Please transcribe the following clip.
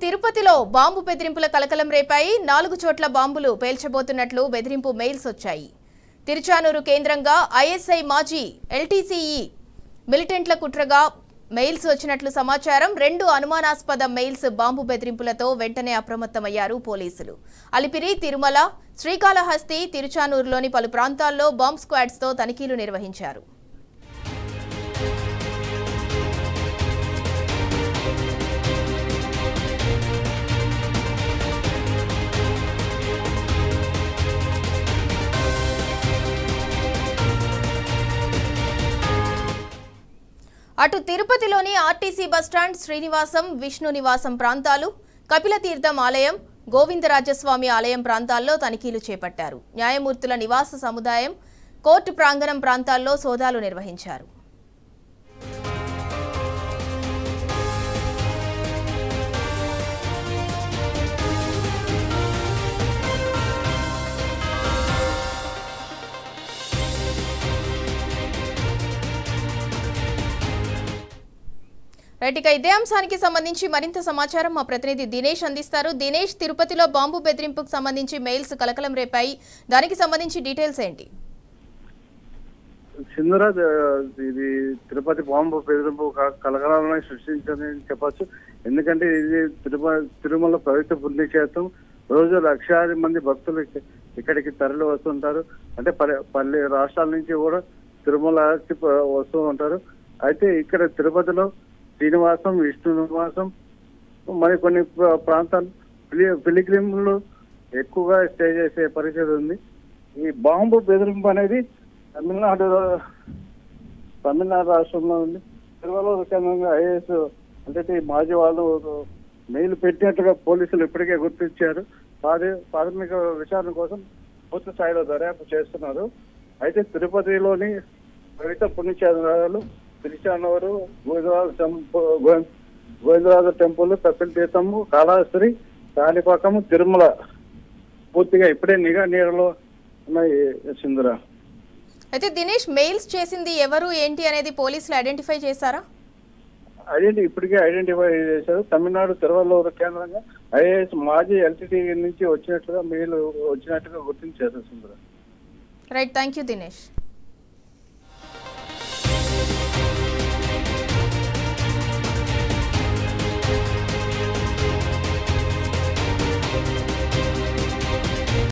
తిరుపతిలో బాంబు బెదిరింపుల కలకలం రేపాయి. 4 చోట్ల బాంబులు పేల్చబోతున్నట్లు బెదిరింపు మెయిల్స్ వచ్చాయి. తిరుచానూరు కేంద్రంగా ఐఎస్ఐ మాజీ ఎల్టీసీఈ మిలిటెంట్ల కుట్రగా మెయిల్స్ వచ్చినట్లు సమాచారం. 2 అనుమానాస్పద మెయిల్స్ బాంబు బెదిరింపులతో వెంటనే అప్రమత్తమయ్యారు పోలీసులు. అలిపిరి, తిరుమల, శ్రీకాళహస్తి, తిరుచానూరులోని పలు ప్రాంతాల్లో బాంబ్ స్క్వాడ్స్తో తనిఖీలు నిర్వహించారు. అటు తిరుపతిలోని ఆర్టీసీ బస్టాండ్, శ్రీనివాసం, విష్ణు నివాసం ప్రాంతాలు, కపిలతీర్థం ఆలయం, గోవిందరాజస్వామి ఆలయం ప్రాంతాల్లో తనిఖీలు చేపట్టారు. న్యాయమూర్తుల నివాస సముదాయం, కోర్టు ప్రాంగణం ప్రాంతాల్లో సోదాలు నిర్వహించారు. రైట్, ఇక ఇదే అంశానికి సంబంధించి మరింత సమాచారం మా ప్రతినిధి దినేష్ అందిస్తారు. దినేష్, తిరుపతిలో బాంబు బెదిరింపుకు సంబంధించి మెయిల్స్ కలకలం రేపాయి. దానికి సంబంధించి డీటెయిల్స్ ఏంటి? సింధురాజ్, ఇది తిరుపతి బాంబు బెదిరింపు కలకలాలను సృష్టించని చెప్పచ్చు. ఎందుకంటే ఇది తిరుమల పవిత్ర పుణ్యక్షేత్రం. రోజు లక్షలాది మంది భక్తులు ఇక్కడికి తరలి వస్తుంటారు. అంటే పల్లె రాష్ట్రాల నుంచి కూడా తిరుమల వస్తూ ఉంటారు. అయితే ఇక్కడ తిరుపతిలో శ్రీనివాసం, విష్ణు నివాసం, మరి కొన్ని ప్రాంతాలు పిలిగ్రిమ్లు ఎక్కువగా స్టే చేసే పరిస్థితి ఉంది. ఈ బాంబు బెదిరింపు అనేది తమిళనాడు రాష్ట్రంలో ఉంది. తిరుమల కేంద్రంగా ఐఏఎస్ అంటే మాజీ వాళ్ళు మెయిల్ పెట్టినట్టుగా పోలీసులు ఇప్పటికే గుర్తించారు. ప్రాథమిక విచారణ కోసం పూర్తి స్థాయిలో దర్యాప్తు చేస్తున్నారు. అయితే తిరుపతిలోని పవిత్ర పుణ్యక్షేత్రాలు తిరుచానూరు, గోవిందరాజ టెంపుల్, కపిలతీర్థము, కాళహస్తి, కాణిపాకము, తిరుమల పూర్తిగా ఇప్పుడే నిఘా నీడలో ఉన్నాయి. సింధురా, అయితే దినేష్, మెయిల్స్ చేసింది ఎవరు ఏంటి అనేది పోలీసులు ఐడెంటిఫై చేశారా? ఇప్పటికే ఐడెంటిఫై చేశారు. తమిళనాడు తిరువల్లూరు కేంద్రంగా ఐఏఎస్ మాజీ ఎల్టీటీ నుంచి వచ్చినట్టుగా మెయిల్ వచ్చినట్టుగా గుర్తించారు. Sindhura, right, thank you Dinesh.